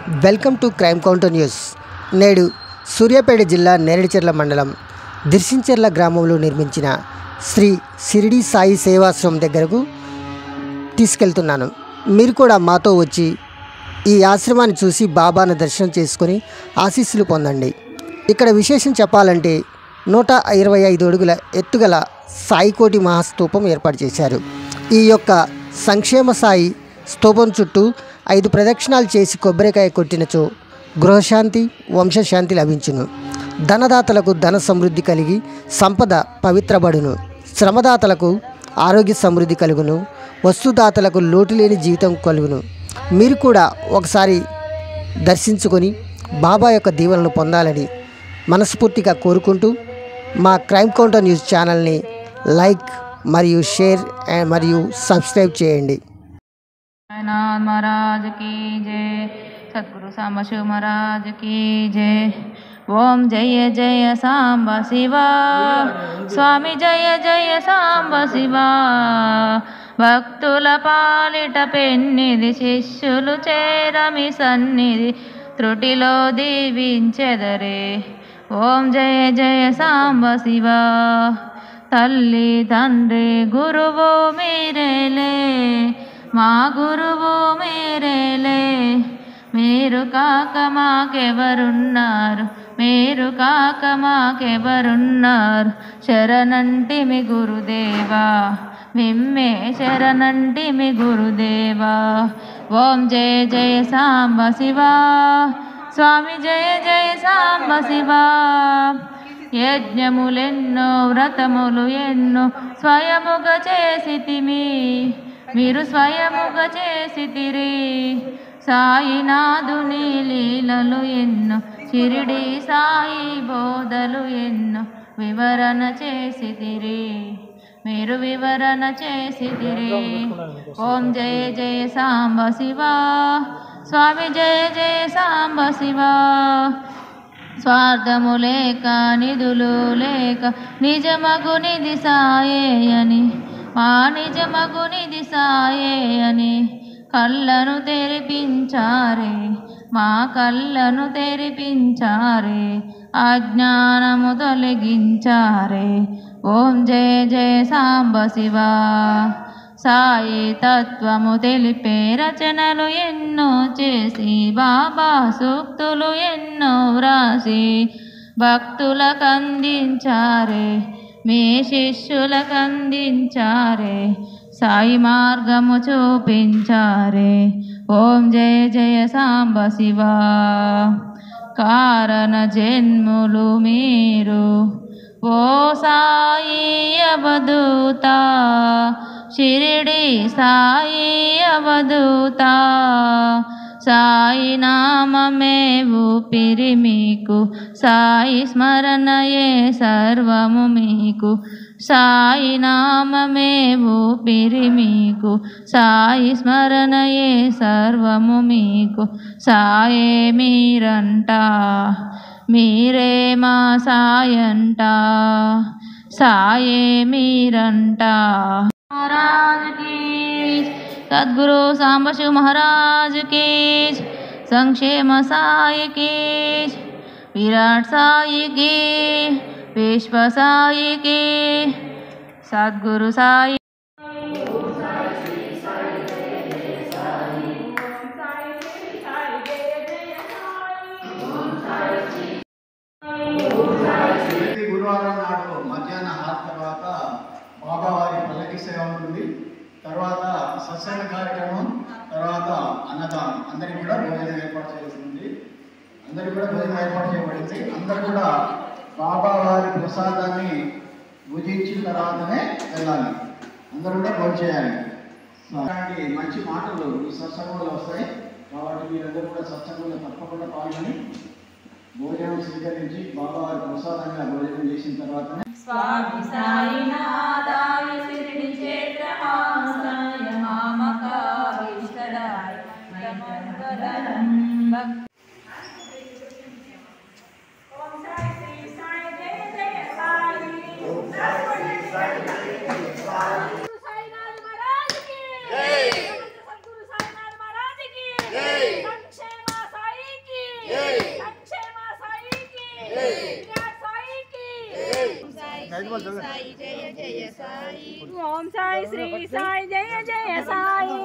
Welcome to crime counter news. నేడు సూర్యాపేట జిల్లా నేరేడుచెర్ల మండలం దిర్సించెర్ల గ్రామంలో నిర్మించిన శ్రీ షిరిడి సాయి సేవాశ్రమం దగ్గరకు తీసుకెళ్తున్నాను. మీరు కూడా మాతో వచ్చి ఈ ఆశ్రమాన్ని చూసి బాబాను దర్శనం చేసుకొని ఆశీస్సులు పొందండి. ఇక్కడ విశేషం చెప్పాలంటే 125 అడుగుల ఎత్తుగల సాయికోటి మహాస్తూపం ఏర్పాటు చేశారు. ఈ యొక్క సంక్షేమ సాయి స్తూపం చుట్టూ 5 ప్రదక్షిణాలు చేసి కొబ్బరికాయ కొట్టినచో గృహశాంతి వంశశాంతి లభించును. ధనదాతలకు ధన సమృద్ధి కలిగి సంపద పవిత్రబడును. శ్రమదాతలకు ఆరోగ్య సమృద్ధి కలుగును. వస్తుదాతలకు లోటు లేని జీవితం కలుగును. మీరు కూడా ఒకసారి దర్శించుకొని బాబా యొక్క దీవెనలు పొందాలని మనస్ఫూర్తిగా కోరుకుంటూ మా క్రైమ్ కౌంటర్ న్యూస్ ఛానల్ని లైక్ మరియు షేర్ మరియు సబ్స్క్రైబ్ చేయండి. साईनाथ महाराज की जय, सद्गुरु सांब शिव महाराज की जय. ओम जय जय सांब शिवा, स्वामी जय जय सांब शिवा. భక్తుల పాలిట పెన్నిది, శిష్యులు చేరమి సన్నిధి, త్రుటిలో దీవించెదరే. ఓం జయ జయ సాంబ శివ. తల్లి తండ్రి గురువు మీరేలే, మా గురువు మీరేలే. మీరు కాక మాకెవరున్నారు, మీరు కాక మాకెవరున్నారు. శరణంటిమి గురుదేవా, మిమ్మే శరణంటిమి గురుదేవా. ఓం జయ జయ సాంబ శివా, స్వామి జయ జయ సాంబ శివా. యజ్ఞములెన్నో వ్రతములు ఎన్నో స్వయముగా చేసితిమి, మీరు స్వయముగా చేసితిరి. సాయినాథుని లీలలు ఎన్నో, షిరిడి సాయి బోధలు ఎన్నో వివరణ చేసితిరి, మీరు వివరణ చేసితిరి. ఓం జయ జయ సాంబ శివా, స్వామి జయ జయ సాంబ శివా. స్వార్థము లేక నిధులు లేక నిజమగు నిధి సాయే అని, మా నిజమగు నిధి సాయే అని కళ్ళను తెరిపించారే, మా కళ్ళను తెరిపించారే. అజ్ఞానము తొలగించారే. ఓం జయ జయ సాంబ శివా. సాయి తత్వము తెలిపే రచనలు ఎన్నో చేసి, బాబా సూక్తులు ఎన్నో వ్రాసి భక్తులకు అందించారే, మీ శిష్యులకు అందించారే. సాయి మార్గము చూపించారే. ఓం జయ జయ సాంబ శివా. కారణ జన్ములు మీరు, ఓ సాయి అవధూత, షిరిడి సాయి అవధూత. సాయి నామమే ఊపిరి మీకు, సాయి స్మరణయే సర్వము మీకు. సాయి నామమే ఊపిరి మీకు, సాయి స్మరణయే సర్వము మీకు. సాయే మీరంట, మీరే మా సాయంట, సాయే మీరంట. महाराज की, सद्गुरु सांब शिव महाराज की, संक्षेम साई की, विराट साई की, विश्व साई की, सद्गुरु साई. గురువారం నాడు మధ్యాహ్న హారతి తర్వాత బాబావారి పల్లకి సేవ ఉంటుంది. తర్వాత సత్సంగ కార్యక్రమం, తర్వాత అన్నదానం. అందరికీ కూడా భోజనం ఏర్పాటు చేస్తుంది. అందరికీ కూడా భోజనం ఏర్పాటు చేయబడింది. అందరూ కూడా బాబావారి ప్రసాదాన్ని భుజించిన తర్వాతనే వెళ్ళాలి. అందరూ కూడా భోజనం చేయాలి. అలాంటి మంచి మాటలు ఈ సత్సంగంలో వస్తాయి. కాబట్టి మీరందరూ కూడా సత్సంగంలో తప్పకుండా పాల్గొని భోజనం స్వీకరించి బాబావారి ప్రసాదంగా భోజనం చేసిన తర్వాతనే స్వామి సాయినాథాయ షిరిడి క్షేత్రవాసాయ మామకారీశ్వరాయ మంగళం భక్తి. ఓం సాయి శ్రీ సాయి జయ జయ సాయి. సాయినాథ్ మహారాజ్ కి జై. సద్గురు సాయినాథ్ మహారాజ్ కి జై. సంక్షేమ సాయి సాయి జయ జయ సాయి ఓం సాయి శ్రీ సాయి జయ జయ సాయి